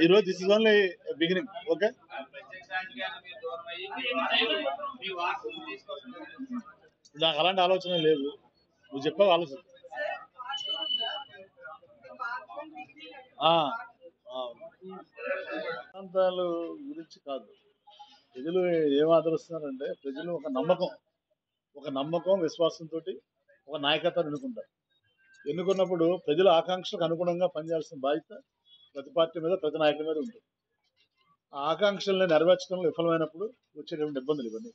ఈరోజు this is only beginning. Okay, నాకు అలాంటి ఆలోచన లేదు. నువ్వు చెప్పావు ఆలోచన. ప్రాంతాలు గురించి కాదు, ప్రజలు ఏం ఆదరిస్తున్నారంటే ప్రజలు ఒక నమ్మకం విశ్వాసంతో ఒక నాయకత్వాన్ని ఎన్నుకుంటారు. ఎన్నుకున్నప్పుడు ప్రజల ఆకాంక్షలకు అనుగుణంగా పనిచేయాల్సిన బాధ్యత ప్రతి పార్టీ మీద, ప్రతి నాయకుడి మీద ఉంటుంది. ఆ ఆకాంక్షల్ని నెరవేర్చడంలో విఫలమైనప్పుడు వచ్చేటువంటి ఇబ్బందులు ఇవన్నీ.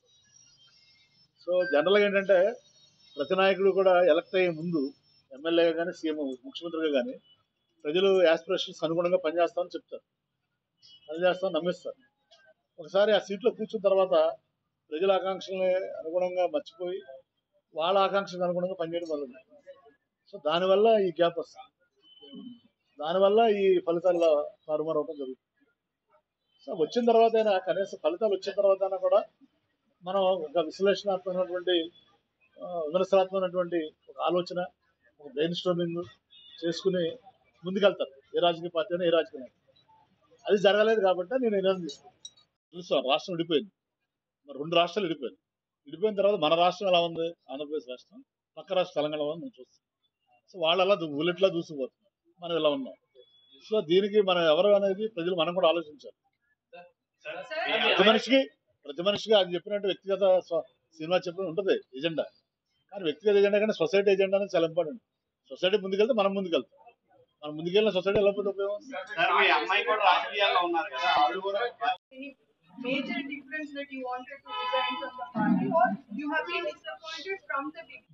సో జనరల్గా ఏంటంటే ప్రతి నాయకుడు కూడా ఎలక్ట్ అయ్యే ముందు ఎమ్మెల్యేగా కానీ, సీఎం ముఖ్యమంత్రిగా కానీ ప్రజలు యాస్పిరేషన్స్ అనుగుణంగా పనిచేస్తామని చెప్తారు, పనిచేస్తామని నమ్మిస్తారు. ఒకసారి ఆ సీట్లో కూర్చున్న తర్వాత ప్రజల ఆకాంక్షల్ని అనుగుణంగా మర్చిపోయి వాళ్ళ ఆకాంక్షలకు అనుగుణంగా పనిచేయడం మొదలు. సో దానివల్ల ఈ గ్యాప్ వస్తుంది, దానివల్ల ఈ ఫలితాల్లో తారుమారు అవడం జరుగుతుంది. సో వచ్చిన తర్వాత అయినా, కనీసం ఫలితాలు వచ్చిన తర్వాత అయినా కూడా మనం ఒక విశ్లేషణాత్మకమైనటువంటి విమర్శనాత్మకమైనటువంటి ఒక ఆలోచన, ఒక బ్రెయిన్ స్ట్రోమింగ్ చేసుకుని ముందుకెళ్తారు. ఏ రాజకీయ పార్టీ అయినా, ఏ రాజకీయ నాయకుడు. అది జరగలేదు కాబట్టి నేను నిర్ణయం తీసుకున్నాను. చూస్తాం, రాష్ట్రం విడిపోయింది, మరి 2 రాష్ట్రాలు విడిపోయిన తర్వాత మన రాష్ట్రం ఎలా ఉంది, ఆంధ్రప్రదేశ్ రాష్ట్రం, పక్క రాష్ట్రం తెలంగాణ ఉంది, మనం చూస్తాం. సో వాళ్ళు అలా బుల్లెట్లా దూసుకుపోతున్నారు, మనం ఇలా ఉన్నాం. సో దీనికి మనం ఎవరు అనేది ప్రజలు మనం కూడా ఆలోచించాలి. ప్రతి మనిషికి అది చెప్పినట్టు వ్యక్తిగత సినిమా చెప్పిన ఉంటుంది ఎజెండా, కానీ వ్యక్తిగత ఎజెండా కానీ సొసైటీ ఎజెండా అనేది చాలా ఇంపార్టెంట్. సొసైటీ ముందుకెళ్తే మనం ముందుకెళ్తాం, మనం ముందుకెళ్ళిన సొసైటీ ఎలా పోతే ఉపయోగం.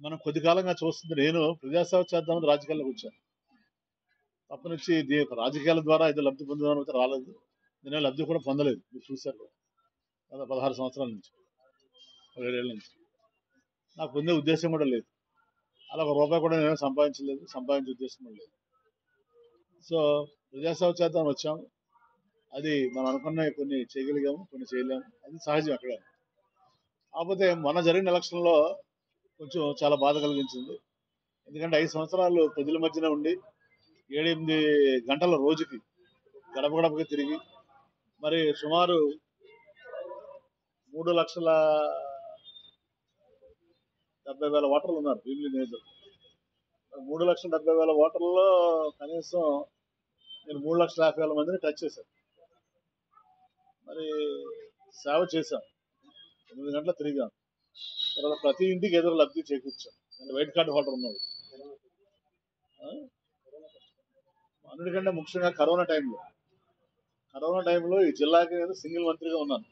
మనం కొద్ది కాలంగా చూస్తుంది, నేను ప్రజాసేవ చేద్దామని రాజకీయాల్లోకి వచ్చాను. తప్పనిచ్చి రాజకీయాల ద్వారా ఏదో లబ్ధి పొందుదామని రాలేదు. నేను లబ్ధి కూడా పొందలేదు, మీరు చూశారు. 16 సంవత్సరాల నుంచి, 17 ఏళ్ళ నుంచి నాకు పొందే ఉద్దేశం కూడా లేదు. అలా ₹1 కూడా నేను సంపాదించలేదు, సంపాదించే ఉద్దేశం కూడా లేదు. సో ప్రజాసేవ చేద్దామని వచ్చాము. అది మనం అనుకున్న కొన్ని చేయగలిగాము, కొన్ని చేయలేము, అది సహజం అక్కడ. కాకపోతే మొన్న జరిగిన ఎలక్షన్లో కొంచెం చాలా బాధ కలిగించింది. ఎందుకంటే 5 సంవత్సరాలు ప్రజల మధ్యన ఉండి 7-8 గంటల రోజుకి గడప గడపకి తిరిగి మరి సుమారు 3,70,000 ఓటర్లు ఉన్నారు భీమిలి నియోజకవర్గం. 3,70,000 ఓటర్లలో కనీసం నేను 3,50,000 మందిని టచ్ చేశాను. మరి సేవ చేశాం, 8 గంటలు తిరిగాం. తర్వాత ప్రతి ఇంటికి ఎదురు లబ్ధి చేకూర్చాం. నేను వైట్ కార్డు హోల్డర్ ఉన్నాడు. అన్నిటికంటే ముఖ్యంగా కరోనా టైంలో ఈ జిల్లాకి నేను సింగిల్ మంత్రిగా ఉన్నాను.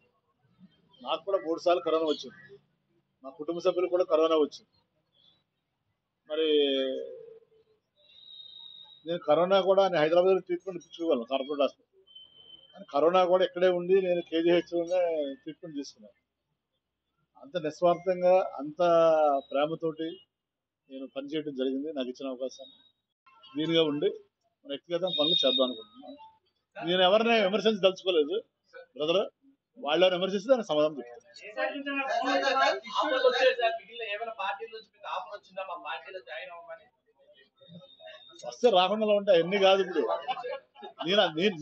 నాకు కూడా 3 సార్లు కరోనా వచ్చింది, మా కుటుంబ సభ్యులకు కూడా కరోనా వచ్చింది. మరి నేను కరోనా కూడా హైదరాబాద్ ట్రీట్మెంట్ ఇప్పించుకోగలను కార్పొరేట్ హాస్పిటల్, కానీ కరోనా కూడా ఇక్కడే ఉండి నేను కేజీహెచ్లోనే ట్రీట్మెంట్ తీసుకున్నాను. అంత నిస్వార్థంగా, అంత ప్రేమతోటి నేను పనిచేయడం జరిగింది. నాకు ఇచ్చిన అవకాశాన్ని దీనిగా ఉండి వ్యక్తిగత పనులు చేద్దాం అనుకుంటున్నాను. నేను ఎవరిని విమర్శించదలుచుకోలేదు బ్రదర్, వాళ్ళు విమర్శిస్తే దానికి సమాధానం చెప్తాను. వస్తే రాకుండా ఉంటాయి అన్ని కాదు. ఇప్పుడు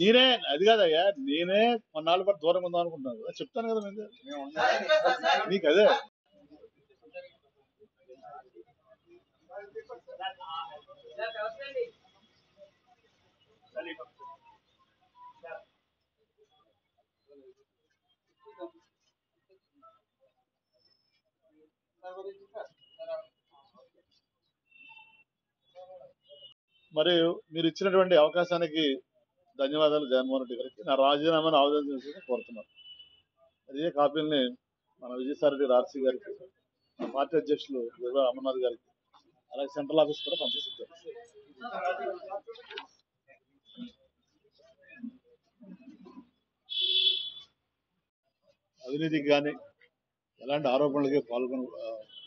నేనే అది కాదయ్యా, నేనే కొన్నాళ్ళ పాటు దూరంగా ఉందాం అనుకుంటున్నాను. చెప్తాను కదా మీకు అదే. మరియు మీరు ఇచ్చినటువంటి అవకాశానికి ధన్యవాదాలు జగన్మోహన్ రెడ్డి గారికి. నా రాజీనామాను ఆవేదన కోరుతున్నాను. అదే కాపీలని మన విజయసాయిరెడ్డి ఆర్సీ గారికి, పార్టీ అధ్యక్షులు వివా అమర్నాథ్ గారికి, అలాగే సెంట్రల్ ఆఫీస్ కూడా పంపిస్తారు. అవినీతికి కానీ ఎలాంటి ఆరోపణలకి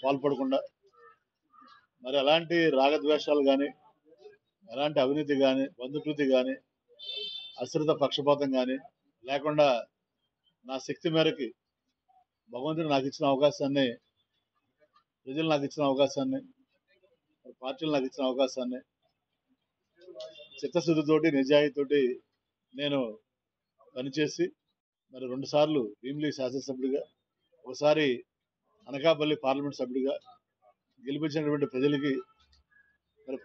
పాల్పడకుండా, మరి ఎలాంటి రాగద్వేషాలు కానీ, ఎలాంటి అవినీతి కానీ, బంధుప్రీతి కానీ, అశ్రిత పక్షపాతం కానీ లేకుండా నా శక్తి మేరకి భగవంతుడు నాకు ఇచ్చిన అవకాశాన్ని, ప్రజలు నాకు ఇచ్చిన అవకాశాన్ని, పార్టీలు నాకు ఇచ్చిన అవకాశాన్ని చిత్తశుద్ధితోటి, నిజాయితీతోటి నేను పనిచేసి మరి 2 సార్లు భీమిలి శాసనసభ్యుడిగా, ఒకసారి అనకాపల్లి పార్లమెంట్ సభ్యుడిగా గెలిపించినటువంటి ప్రజలకి మరి